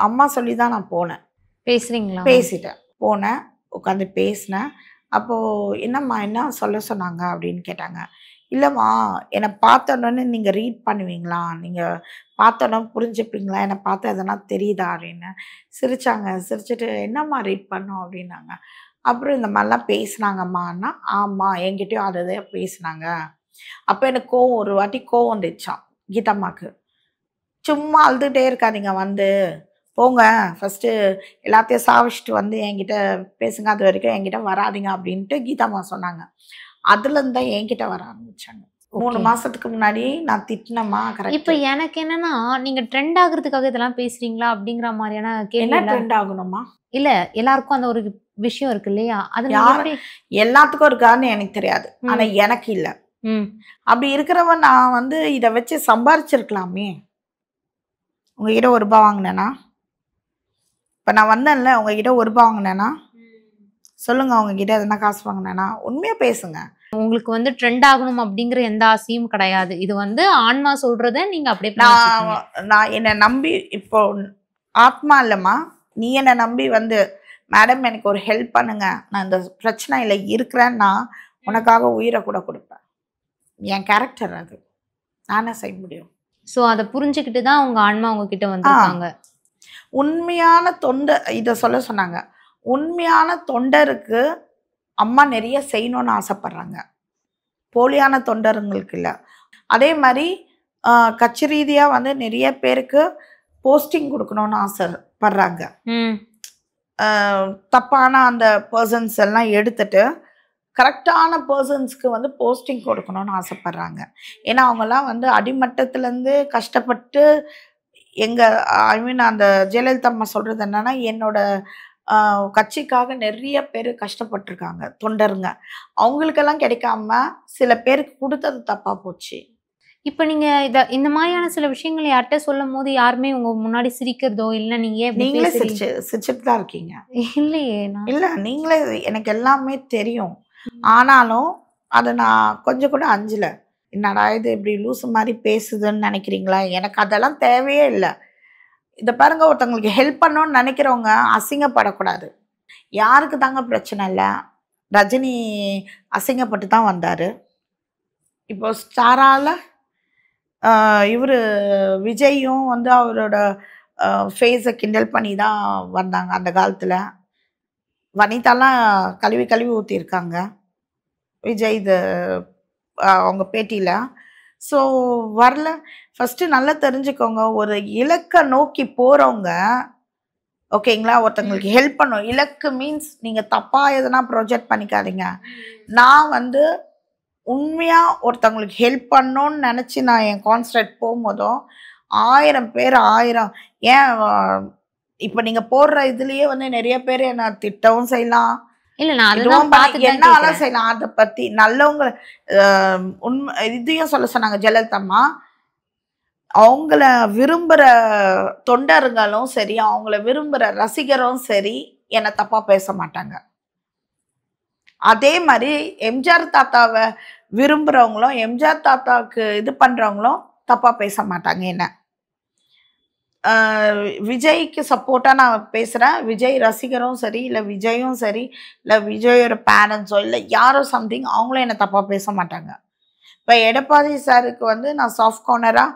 அம்மா சொல்லி தான் நான் போனேன். பேசுறீங்களா? பேசிட்டேன், போனேன், உட்காந்து பேசினேன். அப்போது என்னம்மா என்ன சொல்ல சொன்னாங்க அப்படின்னு கேட்டாங்க. இல்லைம்மா, என்னை பார்த்தோன்னே நீங்கள் ரீட் பண்ணுவீங்களா, நீங்கள் பார்த்தோன்னே புரிஞ்சுப்பீங்களா, என்னை பார்த்து எதனா தெரியுதா அப்படின்னு சிரித்தாங்க. சிரிச்சுட்டு என்னம்மா ரீட் பண்ணோம் அப்படின்னாங்க. அப்புறம் இந்த மாதிரிலாம் பேசுனாங்கம்மான்னா, ஆமாம் என்கிட்டயும் அதை பேசுனாங்க. அப்போ எனக்கு ஒரு வாட்டி கோவம் வந்துச்சான் கீதாம்மாக்கு. சும்மா அழுதுகிட்டே இருக்காதீங்க, வந்து போங்க ஃபஸ்ட்டு எல்லாத்தையும் சாவிச்சிட்டு வந்து என்கிட்ட பேசுங்க, அது வரைக்கும் என்கிட்ட வராதிங்க அப்படின்ட்டு கீதாம்மா சொன்னாங்க. அதுலேருந்து தான் என்கிட்ட வர ஆரம்பிச்சாங்க. 3 மாசத்துக்கு முன்னாடி நான் திட்டினம்மா. கரெக்ட். இப்போ எனக்கு என்னன்னா, நீங்க ட்ரெண்ட் ஆகுறதுக்காக இதெல்லாம் பேசுறீங்களா அப்படிங்கிற மாதிரியான கேள்வி. என்ன ட்ரெண்ட் ஆகணுமா? இல்ல எல்லாருக்கும் அந்த ஒரு விஷயம் இருக்கு இல்லையா, அது எல்லாத்துக்கும் இருக்கான்னு எனக்கு தெரியாது, ஆனா எனக்கு இல்லை. அப்படி இருக்கிறவன் நான் வந்து இதை வச்சு சம்பாரிச்சிருக்கலாமே. உங்ககிட்ட ₹1 வாங்கினேன்னா, இப்போ நான் வந்தேன்ல உங்ககிட்ட ₹1 வாங்கினேன்னா சொல்லுங்க, உங்ககிட்ட எதனா காசு வாங்கினேன்னா உண்மையாக பேசுங்க. உங்களுக்கு வந்து ட்ரெண்ட் ஆகணும் அப்படிங்கிற எந்த ஆசையும் கிடையாது. இது வந்து ஆன்மா சொல்றத நீங்க அப்படியே நான் என்னை நம்பி, இப்போ ஆத்மா இல்லைம்மா, நீ என்னை நம்பி வந்து மேடம் எனக்கு ஒரு ஹெல்ப் பண்ணுங்க, நான் இந்த பிரச்சனையில் இருக்கிறேன்னா உனக்காக உயிரை கூட கொடுப்பேன். என் கேரக்டர் அது, நானே செய்ய முடியும். ஸோ அதை புரிஞ்சுக்கிட்டு தான் உங்க ஆன்மா உங்ககிட்ட வந்திருக்காங்க. உண்மையான தொண்டை இதை சொல்ல சொன்னாங்க. உண்மையான தொண்டருக்கு அம்மா நிறைய செய்யணும்னு ஆசைப்படுறாங்க, போலியான தொண்டருங்களுக்கு இல்லை. அதே மாதிரி கட்சி ரீதியாக வந்து நிறைய பேருக்கு போஸ்டிங் கொடுக்கணும்னு ஆசைப்படுறாங்க. தப்பான அந்த பர்சன்ஸ் எல்லாம் எடுத்துட்டு கரெக்டான பர்சன்ஸ்க்கு வந்து போஸ்டிங் கொடுக்கணும்னு ஆசைப்படுறாங்க. ஏன்னா அவங்கெல்லாம் வந்து அடிமட்டத்துலேருந்து கஷ்டப்பட்டு அந்த ஜெயலலிதா அம்மா சொல்கிறது என்னன்னா, என்னோட கட்சிக்காக நிறைய பேர் கஷ்டப்பட்டிருக்காங்க தொண்டருங்க, அவங்களுக்கெல்லாம் கிடைக்காம சில பேருக்கு கொடுத்தது தப்பாக போச்சு. இப்போ நீங்க இந்த மாதிரியான சில விஷயங்களை யார்கிட்ட சொல்லும் போது யாருமே உங்க முன்னாடி சிரிக்கிறதோ இல்லை நீங்களே சிரிச்சுட்டு தான் இருக்கீங்க? இல்லையே, இல்லை நீங்களே, எனக்கு எல்லாமே தெரியும். ஆனாலும் அதை நான் கொஞ்சம் கூட அஞ்சல. என்னடா இது இப்படி லூசு மாதிரி பேசுதுன்னு நினைக்கிறீங்களா? எனக்கு அதெல்லாம் தேவையே இல்லை. இதை பாருங்க, ஒருத்தவங்களுக்கு ஹெல்ப் பண்ணணும்னு நினைக்கிறவங்க அசிங்கப்படக்கூடாது. யாருக்கு தாங்க பிரச்சனை இல்லை? ரஜினி அசிங்கப்பட்டு தான் வந்தார். இப்போ ஸ்டாரால் இவர் விஜயும் வந்து அவரோட ஃபேஸை கிண்டல் பண்ணி தான் வந்தாங்க அந்த காலத்தில். வனிதாலாம் கழுவி கழுவி ஊற்றிருக்காங்க விஜய் இது அவங்க பேட்டியில். ஸோ வரல. ஃபஸ்ட்டு நல்லா தெரிஞ்சுக்கோங்க, ஒரு இலக்கை நோக்கி போகிறவங்க ஓகேங்களா, ஒருத்தங்களுக்கு ஹெல்ப் பண்ணும். இலக்கு மீன்ஸ் நீங்கள் தப்பாக எதனா ப்ரொஜெக்ட் பண்ணிக்காதீங்க. நான் வந்து உண்மையாக ஒருத்தவங்களுக்கு ஹெல்ப் பண்ணணுன்னு நினச்சி நான் என் கான்சர்ட் போகும்போதும் 1000 பேர் 1000 ஏன் இப்போ நீங்கள் போடுற இதுலேயே வந்து நிறைய பேர் என்னை திட்டவும் செய்யலாம், இல்ல நான் இதுவும் அதுதான் பார்த்துட்டு தான் என்ன வேலை கேக்குறேன். செய்யலாம். அதை பத்தி நல்லவங்க உண்மை இதையும் சொல்ல சொன்னாங்க ஜெயலலிதாம்மா. அவங்கள விரும்புற தொண்டர்களும் சரி, அவங்கள விரும்புற ரசிகரும் சரி, என்னை தப்பா பேச மாட்டாங்க. அதே மாதிரி எம்ஜிஆர் தாத்தாவை விரும்புறவங்களும் எம்ஜிஆர் தாத்தாவுக்கு இது பண்றவங்களும் தப்பா பேச மாட்டாங்க என்ன. விஜய்க்கு சப்போர்ட்டா நான் பேசுறேன். விஜய் ரசிகரும் சரி, இல்ல விஜயும் சரி, இல்ல விஜயோட பேரண்ட்ஸோ இல்ல யாரோ சம்திங் அவங்களும் என்ன தப்பா பேச மாட்டாங்க. இப்ப எடப்பாடி சாருக்கு வந்து நான் சாஃப்ட் கார்னரா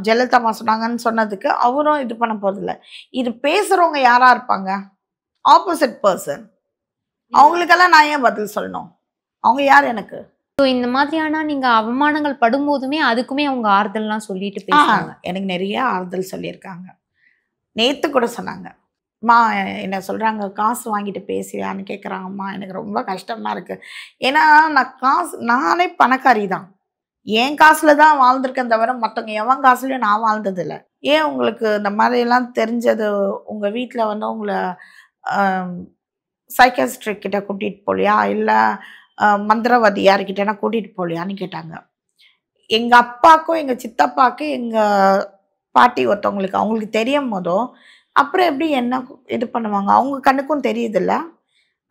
ஜெயலலிதாம்மா சொன்னாங்கன்னு சொன்னதுக்கு அவரும் இது பண்ண போறதில்ல. இது பேசுறவங்க யாரா இருப்பாங்க? Opposite person. அவங்களுக்கெல்லாம் நான் ஏன் பதில் சொல்லணும்? அவங்க யார் எனக்கு? இந்த மாதிரியான நீங்க அவமானங்கள் படும்போதுமே அதுக்குமே அவங்க ஆறுதல்லாம் சொல்லிட்டு பேசுறாங்க. எனக்கு நிறைய ஆறுதல் சொல்லியிருக்காங்க. நேத்து கூட சொன்னாங்க, அம்மா என்ன சொல்றாங்க, காசு வாங்கிட்டு பேசுவியான்னு கேட்குறாங்கம்மா. எனக்கு ரொம்ப கஷ்டமா இருக்கு. ஏன்னா நானே பணக்காரி தான். என் காசுல தான் வாழ்ந்திருக்கேன் தவிர மற்றவங்க எவன் காசுலயும் நான் வாழ்ந்ததில்லை. ஏன் உங்களுக்கு இந்த மாதிரி எல்லாம் தெரிஞ்சது? உங்க வீட்டில் வந்து உங்களை சைக்காஸ்ட்ரிக் கிட்ட கூட்டிட்டு போலியா, இல்லை மந்திரவாதி யாருக்கிட்டனா கூட்டிட்டு போலியான்னு கேட்டாங்க. எங்க அப்பாக்கும் எங்க சித்தப்பாக்கும் எங்க பாட்டி ஒருத்தவங்களுக்கு அவங்களுக்கு தெரியும் போதும் அப்புறம் எப்படி என்ன இது பண்ணுவாங்க? அவங்க கண்ணுக்கும் தெரியுதுல்ல,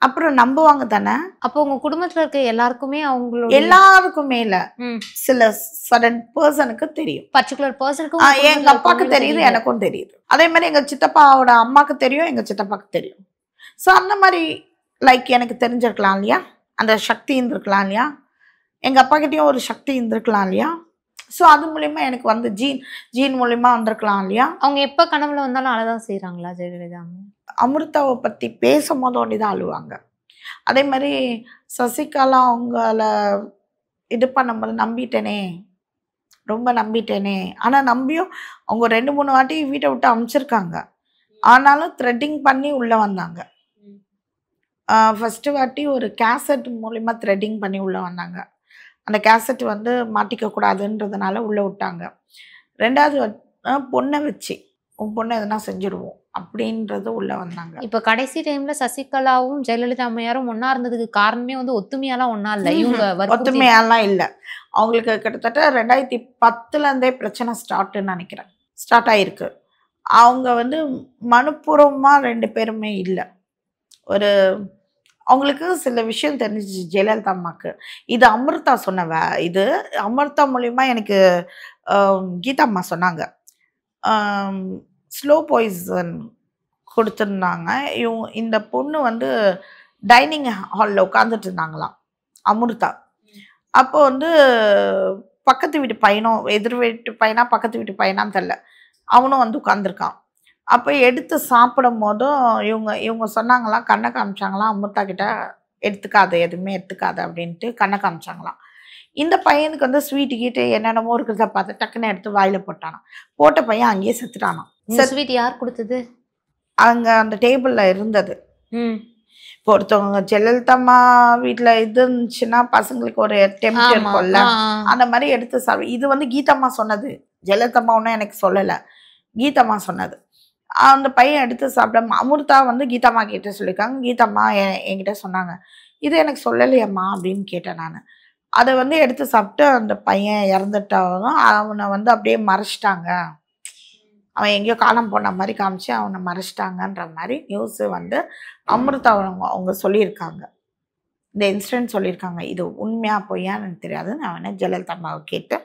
அப்புறம் நம்புவாங்க தானே. அப்போ உங்க குடும்பத்துல இருக்க எல்லாருக்குமே அவங்களோட எல்லாருக்குமே இல்ல, சில சடன் பர்சனுக்கு தெரியும். பர்டிகுலர் பர்சனுக்கு எங்க அப்பாவுக்கு தெரியுது, எனக்கும் தெரியுது. அதே மாதிரி எங்க சித்தப்பாவோட அம்மாக்கு தெரியும், எங்க சித்தப்பாக்கு தெரியும். ஸோ அந்த மாதிரி லைக் எனக்கு தெரிஞ்சிருக்கலாம் இல்லையா, அந்த சக்தி இருந்திருக்கலாம் இல்லையா, எங்க அப்பா கிட்டயும் ஒரு சக்தி இருந்திருக்கலாம் இல்லையா. ஸோ அது மூலியமா எனக்கு வந்து ஜீன் மூலியமா வந்திருக்கலாம் இல்லையா. அவங்க எப்ப கனவுல வந்தாலும் அழதான் செய்யறாங்களா ஜெயலலிதா? அமிர்தாவை பத்தி பேசும்போது ஒண்டிதான் அழுவாங்க. அதே மாதிரி சசிகலா அவங்கள இது பண்ணும்போது நம்பிட்டேனே, ரொம்ப நம்பிட்டேனே. ஆனா நம்பியும் அவங்க 2-3 வாட்டி வீட்டை விட்டு அனுப்பிச்சிருக்காங்க. ஆனாலும் த்ரெட்டிங் பண்ணி உள்ள வந்தாங்க. ஃபர்ஸ்ட் வாட்டி ஒரு கேசட் மூலியமா த்ரெட்டிங் பண்ணி உள்ள வந்தாங்க. அந்த கேசட் வந்து மாட்டிக்க கூடாதுன்றதுனால உள்ள விட்டாங்க. 2வது பொண்ணை வச்சு உன் பொண்ணை எதுனா செஞ்சிருவோம் அப்படின்றது உள்ள வந்தாங்க. இப்ப கடைசி டைம்ல சசிகலாவும் ஜெயலலிதா அம்மையாரும் ஒன்னா இருந்ததுக்கு காரணமே வந்து ஒத்துமையாலாம் ஒன்னா இல்ல, இவங்க ஒத்துமையாலாம் இல்லை. அவங்களுக்கு கிட்டத்தட்ட 2010ல இருந்தே பிரச்சனை ஸ்டார்ட் ஆயிருக்கு. அவங்க வந்து மனுப்பூர்வமா 2 பேருமே இல்லை. ஒரு அவங்களுக்கு சில விஷயம் தெரிஞ்சிச்சு ஜெயலலிதா அம்மாக்கு. இது அமிர்தா இது அமிர்தா மூலியமா எனக்கு கீதா அம்மா சொன்னாங்க. ஸ்லோ பாய்சன் கொடுத்துருந்தாங்க. இந்த பொண்ணு வந்து டைனிங் ஹாலில் உட்காந்துட்டு இருந்தாங்களாம் அமிர்தா. அப்போ வந்து பக்கத்து வீட்டு பையனும், எதிர் வீட்டு பையனா பக்கத்து வீட்டு பையனான்னு தெரில, அவனும் வந்து உட்காந்துருக்கான். அப்போ எடுத்து சாப்பிடும் போதும் இவங்க சொன்னாங்களாம், கண்ணை காமிச்சாங்களாம் அமிர்தா கிட்ட, எடுத்துக்காத எதுவுமே எடுத்துக்காத அப்படின்ட்டு கண்ணை காமிச்சாங்களாம். இந்த பையனுக்கு வந்து ஸ்வீட்டு கீட்டு என்னென்னமோ இருக்கிறத பார்த்து டக்குன்னு எடுத்து வாயில போட்டானாம். போட்ட பையன் அங்கேயே செத்துட்டானாம். ஸ்வீட் யார் கொடுத்தது? அங்க அந்த டேபிள்ல இருந்தது. இப்போ ஒருத்தவங்க ஜெயலலிதாம்மா வீட்டுல இது இருந்துச்சுன்னா பசங்களுக்கு ஒரு டெம்ப்ட் இருக்கும்ல, அந்த மாதிரி எடுத்து சாப்பிடு. இது வந்து கீதம்மா சொன்னது, ஜெயலலிதாம்மா ஒன்றும் எனக்கு சொல்லலை, கீதம்மா சொன்னது. அந்த பையன் எடுத்து சாப்பிட அமிர்தா வந்து கீதம்மா கிட்ட சொல்லியிருக்காங்க. கீதம்மா என்கிட்ட சொன்னாங்க, இது எனக்கு சொல்லலையம்மா அப்படின்னு கேட்டேன் நான். அதை வந்து எடுத்து சாப்பிட்டு அந்த பையன் இறந்துட்டாலும் அவனை வந்து அப்படியே மறைச்சிட்டாங்க, அவன் எங்கேயோ காணாம போன மாதிரி காமிச்சு அவனை மறைச்சிட்டாங்கன்ற மாதிரி நியூஸ் வந்து அமிர்தா அவங்க சொல்லியிருக்காங்க. இந்த இன்சிடென்ட் சொல்லியிருக்காங்க. இது உண்மையா பொய்யான்னு எனக்கு தெரியாது. நான் வேணா ஜெயலலிதா அம்மாவை கேட்டு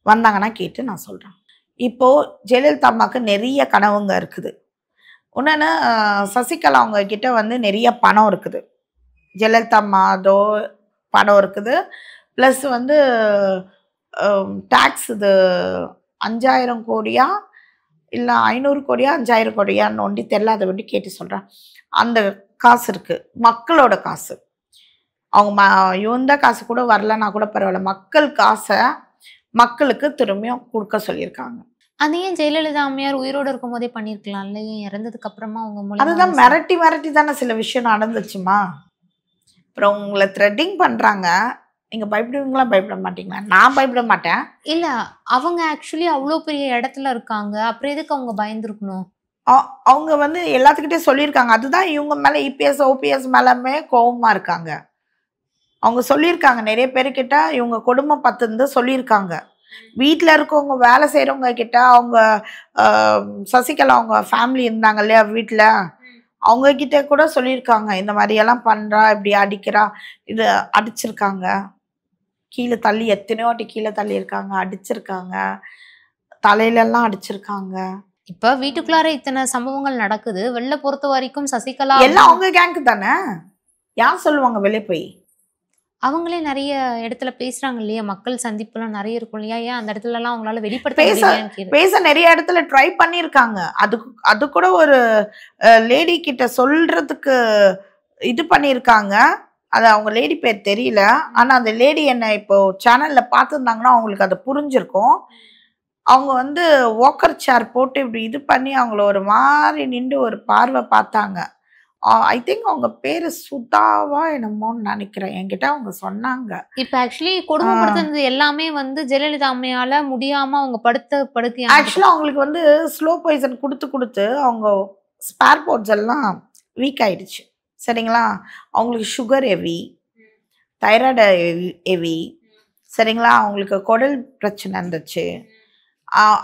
வந்தாங்கன்னா கேட்டு நான் சொல்கிறேன். இப்போது ஜெயலலிதா அம்மாவுக்கு நிறைய கனவுங்க இருக்குது. இன்னொன்று சசிகலா அவங்க கிட்ட வந்து நிறைய பணம் இருக்குது. ஜெயலலிதா அம்மாதோ பணம் இருக்குது. ப்ளஸ் வந்து டேக்ஸ் இது 5000 கோடியா இல்லை 500 கோடியா 5000 கோடியான்னு ஒண்டி தெரில, அதை வண்டி கேட்டு சொல்கிறேன். அந்த காசு இருக்குது, மக்களோட காசு. அவங்க இவந்த காசு கூட வரலன்னா கூட பரவாயில்ல, மக்கள் காசை மக்களுக்கு திரும்பியும் கொடுக்க சொல்லியிருக்காங்க. அது ஏன் ஜெயலலிதா அம்மையார் உயிரோடு இருக்கும் போதே பண்ணியிருக்கலாம்ல, ஏன் இறந்ததுக்கு அப்புறமா அவங்க மூலம்? அதுதான் மிரட்டி தானே சில விஷயம் நடந்துச்சுமா. அப்புறம் உங்களை த்ரெட்டிங் பண்ணுறாங்க, நீங்கள் பயப்படுவீங்களா பயப்பட மாட்டீங்களா? நான் பயப்பட மாட்டேன். இல்லை, அவங்க ஆக்சுவலி அவ்வளோ பெரிய இடத்துல இருக்காங்க, அப்புறம் எதுக்கு அவங்க பயந்துருக்கணும்? அவங்க வந்து எல்லாத்துக்கிட்டே சொல்லியிருக்காங்க. அதுதான் இவங்க மேல இபிஎஸ் ஓபிஎஸ் மேலமே கோவமா இருக்காங்க. அவங்க சொல்லியிருக்காங்க நிறைய பேருக்கிட்ட இவங்க குடும்பம் பத்திருந்து சொல்லியிருக்காங்க. வீட்டில் இருக்கவங்க வேலை செய்கிறவங்க கிட்ட அவங்க சசிகலா அவங்க ஃபேமிலி இருந்தாங்க இல்லையா வீட்டில், அவங்க கிட்ட கூட சொல்லியிருக்காங்க இந்த மாதிரியெல்லாம் பண்ணுறா, இப்படி அடிக்கிறா, இது அடிச்சிருக்காங்க, கீழே தள்ளி எத்தனையோ வாட்டி கீழே தள்ளியிருக்காங்க, அடிச்சிருக்காங்க, தலையிலெல்லாம் அடிச்சிருக்காங்க. இப்ப வீட்டுக்குள்ளார இத்தனை சம்பவங்கள் நடக்குது. வெளில பொறுத்த வரைக்கும் சசிகலா எல்லாம் அவங்க கேங்கு தானே, யார் சொல்லுவாங்க வெளியே போய்? அவங்களே நிறைய இடத்துல பேசுறாங்க இல்லையா, மக்கள் சந்திப்புலாம் நிறைய இருக்கும் இல்லையா, ஏன் அந்த இடத்துல எல்லாம் அவங்களால வெளிப்படுத்த முடியலையான்னு கேக்குறேன். பேச நிறைய இடத்துல ட்ரை பண்ணியிருக்காங்க. அது கூட ஒரு லேடி கிட்ட சொல்றதுக்கு இது பண்ணியிருக்காங்க. அது அவங்க லேடி பேர் தெரியல. ஆனா அந்த லேடி என்ன இப்போ சேனல்ல பார்த்துருந்தாங்கன்னா அவங்களுக்கு அது புரிஞ்சிருக்கும். அவங்க வந்து வாக்கர் சேர் போட்டு இப்படி இது பண்ணி அவங்கள ஒரு மாதிரி நின்று ஒரு பார்வை பார்த்தாங்க. ஐ திங்க் அவங்க பேரு சுதாவா என்னமோன்னு நினைக்கிறேன். என்கிட்ட அவங்க சொன்னாங்க. இப்ப ஆக்சுவலி கொடுமைப்படுத்துறது எல்லாமே வந்து ஜெயலலிதா அம்மையால முடியாம அவங்க படுத்தி ஆக்சுவலா அவங்களுக்கு வந்து ஸ்லோ பாய்சன் கொடுத்து அவங்க ஸ்பேர் பார்ட்ஸ் எல்லாம் வீக் ஆயிடுச்சு. சரிங்களா, அவங்களுக்கு சுகர் ஹெவி, தைராய்டு ஹெவி, சரிங்களா, அவங்களுக்கு குடல் பிரச்சனை இருந்துச்சு.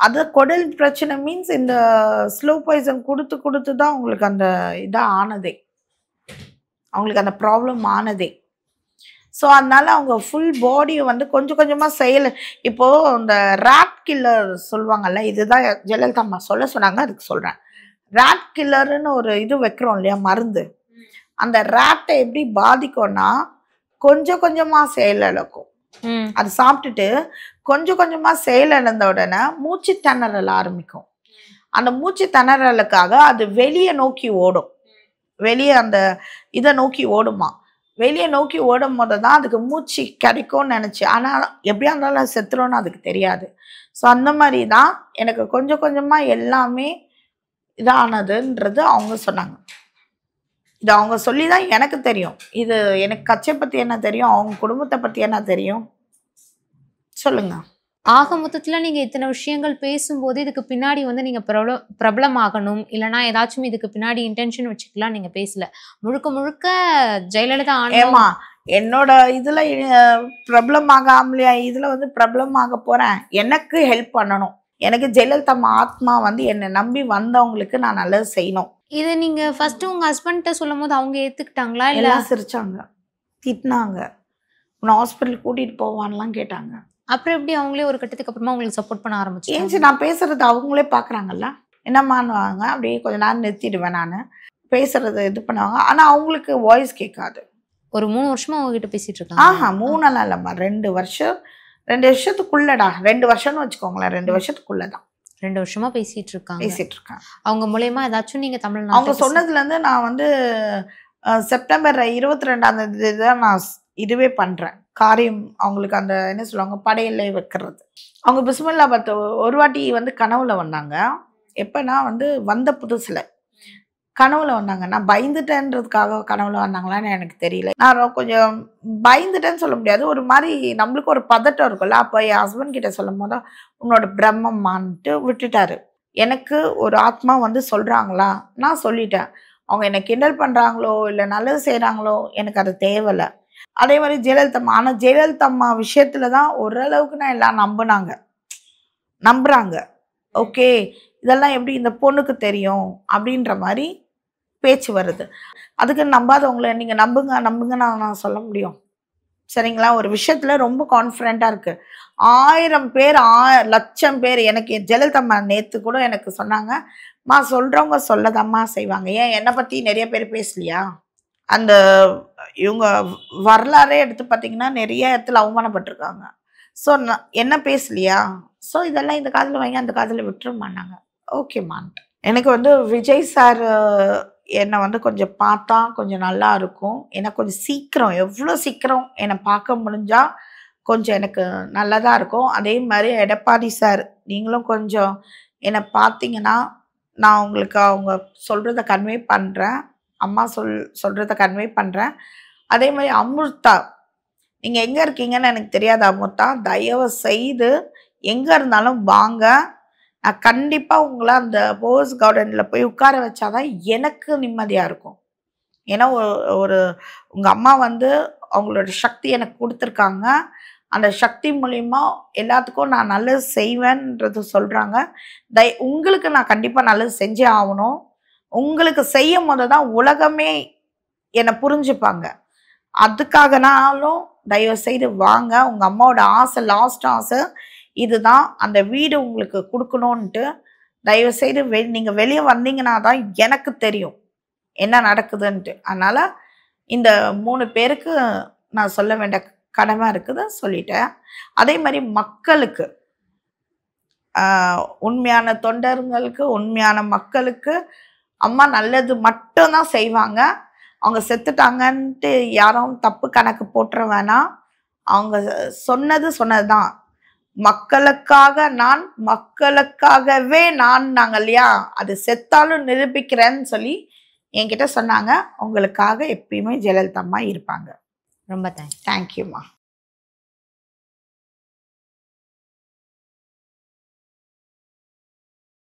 அது குடல் பிரச்சனை மீன்ஸ் இந்த ஸ்லோ பாய்சன் கொடுத்து தான் அவங்களுக்கு அந்த இதாக ஆனதே, அவங்களுக்கு அந்த ப்ராப்ளம் ஆனதே. ஸோ அதனால அவங்க ஃபுல் பாடியை வந்து கொஞ்சம் கொஞ்சமாக செயல். இப்போது இந்த ராட் கில்லர் சொல்லுவாங்கல்ல, இதுதான் ஜெயலலிதா அம்மா சொல்ல சொன்னாங்க, அதுக்கு சொல்கிறேன். ராட் கில்லருன்னு ஒரு இது வைக்கிறோம் இல்லையா மருந்து, அந்த ராட்டை எப்படி பாதிக்கும்னா கொஞ்சம் கொஞ்சமாக செயலிழக்கும். அது சாப்பிட்டுட்டு கொஞ்சம் கொஞ்சமா செயலிழந்த உடனே மூச்சு திணறல் ஆரம்பிக்கும். அந்த மூச்சு திணறலுக்காக அது வெளியே நோக்கி ஓடும், வெளியே அந்த இதை நோக்கி ஓடுமா. வெளியே நோக்கி ஓடும் போது தான் அதுக்கு மூச்சு கிடைக்கும்னு நினைச்சு, ஆனா எப்படியா இருந்தாலும் செத்துரும்னு அதுக்கு தெரியாது. ஸோ அந்த மாதிரி தான் எனக்கு கொஞ்சம் கொஞ்சமா எல்லாமே இதானதுன்றது அவங்க சொன்னாங்க. இது அவங்க சொல்லி தான் எனக்கு தெரியும். இது எனக்கு கட்சியை பத்தி என்ன தெரியும், அவங்க குடும்பத்தை பத்தி என்ன தெரியும் சொல்லுங்க. ஆக மொத்தத்துல நீங்க இத்தனை விஷயங்கள் பேசும்போது இதுக்கு பின்னாடி வந்து நீங்க பிரபலமாகணும் இல்லைன்னா ஏதாச்சும் இதுக்கு பின்னாடி இன்டென்ஷன் வச்சுக்கலாம் நீங்க பேசல. முழுக்க முழுக்க ஜெயலலிதா ஏமா என்னோட இதுல பிரபலம் ஆகாமலையா, இதுல வந்து பிரபலம் ஆக போறேன். எனக்கு ஹெல்ப் பண்ணணும். எனக்கு ஜெயலலிதா ஆத்மா வந்து என்னை நம்பி வந்தவங்களுக்கு நான் நல்லது செய்யணும். இது நீங்க ஃபர்ஸ்ட் உங்க ஹஸ்பண்ட்ட சொல்லும் போது அவங்க ஏத்துக்கிட்டாங்களா? எல்லாம் சிரிச்சாங்க, திட்டினாங்க, உன்னை ஹாஸ்பிட்டல் கூட்டிட்டு போவான்லாம் கேட்டாங்க. அப்புறம் எப்படி அவங்களே ஒரு கட்டத்துக்கு அப்புறமா உங்களுக்கு சப்போர்ட் பண்ண ஆரம்பிச்சு? ஏன் நான் பேசுறது அவங்களே பாக்குறாங்கல்ல, என்னம்மான்னுவாங்க. அப்படியே கொஞ்ச நேரம் நிறுத்திடுவேன் நான் பேசுறது, இது பண்ணுவாங்க. ஆனா அவங்களுக்கு வாய்ஸ் கேட்காது. ஒரு 3 வருஷமா அவங்ககிட்ட பேசிட்டு இருக்காங்க? 3 நாள் இல்லம்மா, 2 வருஷத்துக்குள்ளடா. 2 வருஷம்னு வச்சுக்கோங்களேன், 2 வருஷத்துக்குள்ளதான் 2 வருஷமா பேசிட்டு இருக்காங்க. அவங்க மூலமா ஏதாச்சும் நீங்க தமிழ்நாடு அவங்க சொன்னதுல இருந்து நான் வந்து செப்டம்பர் 22ஆம் தேதி தான் நான் இதுவே பண்றேன் காரியம். அவங்களுக்கு அந்த என்ன சொல்லுவாங்க, படையல்ல வைக்கிறது. அவங்க பிஸ்மில்லா பார்த்து ஒரு வாட்டி வந்து கனவுல வந்தாங்க. எப்பன்னா வந்து வந்த புதுசுல கனவுல வந்தாங்க. நான் பயந்துட்டேன்றதுக்காக கனவுல வந்தாங்களான்னு எனக்கு தெரியல. நான் கொஞ்சம் பயந்துட்டேன்னு சொல்ல முடியாது, ஒரு மாதிரி நம்மளுக்கு ஒரு பதட்டம் இருக்கும்ல. அப்போ என் ஹஸ்பண்ட் கிட்ட சொல்லும் போது உன்னோட பிரம்மம்மான்ட்டு விட்டுட்டாரு. எனக்கு ஒரு ஆத்மா வந்து சொல்றாங்களா, நான் சொல்லிட்டேன். அவங்க என்னை கிண்டல் பண்றாங்களோ இல்லை நல்லது செய்யறாங்களோ எனக்கு அது தேவையில்லை. அதே மாதிரி ஜெயலலிதா அம்மா, ஆனால் ஜெயலலிதா அம்மா விஷயத்துல தான் ஓரளவுக்கு நான் எல்லாம் நம்புறாங்க. ஓகே, இதெல்லாம் எப்படி இந்த பொண்ணுக்கு தெரியும் அப்படின்ற மாதிரி பேச்சு வருது. அதுக்கு நம்பாதவங்கள நீங்க நம்புங்க நான் சொல்ல முடியும். சரிங்களா, ஒரு விஷயத்துல ரொம்ப கான்ஃபிடென்ட்டா இருக்கு. 1000 பேர் 1,00,000 பேர் எனக்கு ஜெயலலிதா அம்மா நேத்து கூட எனக்கு சொன்னாங்க, மா சொல்றவங்க சொல்லதாம்மா செய்வாங்க. ஏன் என்னை பத்தி நிறைய பேர் பேசலையா? அந்த இவங்க வரலாறே எடுத்து பார்த்தீங்கன்னா நிறைய இடத்துல அவமானப்பட்டிருக்காங்க. ஸோ என்ன பேசலையா? ஸோ இதெல்லாம் இந்த காதில் வாங்கி அந்த காதில் விட்டுருமான்னாங்க. ஓகேம்மான்ட்டு. எனக்கு வந்து விஜய் சார் என்னை வந்து கொஞ்சம் பார்த்தா கொஞ்சம் நல்லா இருக்கும். ஏன்னா கொஞ்சம் சீக்கிரம், எவ்வளோ சீக்கிரம் என்னை பார்க்க முடிஞ்சா கொஞ்சம் எனக்கு நல்லதாக இருக்கும். அதே மாதிரி எடப்பாடி சார் நீங்களும் கொஞ்சம் என்னை பார்த்தீங்கன்னா நான் உங்களுக்கு அவங்க சொல்கிறத கன்வே பண்ணுறேன். அம்மா சொல்கிறத கன்வே பண்ணுறேன். அதே மாதிரி அமிர்தா, நீங்கள் எங்கே இருக்கீங்கன்னு எனக்கு தெரியாது. அமிர்தா, தயவு செய்து எங்கே இருந்தாலும் வாங்க. நான் கண்டிப்பாக உங்களை அந்த போஸ் கார்டனில் போய் உட்கார வச்சாதான் எனக்கு நிம்மதியாக இருக்கும். ஏன்னா ஒரு உங்கள் அம்மா வந்து அவங்களோட சக்தி எனக்கு கொடுத்துருக்காங்க. அந்த சக்தி மூலிமா எல்லாத்துக்கும் நான் நல்லது செய்வேன்றது சொல்கிறாங்க. உங்களுக்கு நான் கண்டிப்பாக நல்லது செஞ்சே ஆகணும். உங்களுக்கு செய்யும் போது தான் உலகமே என்னை புரிஞ்சுப்பாங்க. அதுக்காகனாலும் தயவு செய்து வாங்க. உங்கள் அம்மாவோட ஆசை, லாஸ்ட் ஆசை இதுதான், அந்த வீடு உங்களுக்கு கொடுக்கணுன்ட்டு. தயவு செய்து நீங்கள் வெளியே வந்தீங்கன்னா தான் எனக்கு தெரியும் என்ன நடக்குதுன்ட்டு. அதனால் இந்த 3 பேருக்கு நான் சொல்ல வேண்டிய கடமை இருக்குது, சொல்லிட்டேன். அதே மாதிரி மக்களுக்கு, உண்மையான தொண்டர்களுக்கு, உண்மையான மக்களுக்கு அம்மா நல்லது மட்டும்தான் செய்வாங்க. அவங்க செத்துட்டாங்கன்ட்டு யாரும் தப்பு கணக்கு போட்டுற வேணாம். அவங்க சொன்னது தான். மக்களுக்காக நான், மக்களுக்காகவே நாங்கள் இல்லையா, அது செத்தாலும் நிரூபிக்கிறேன்னு சொல்லி என்கிட்ட சொன்னாங்க. உங்களுக்காக எப்பயுமே ஜெயலலிதா அம்மா இருப்பாங்க. ரொம்ப தேங்க்யூம்மா.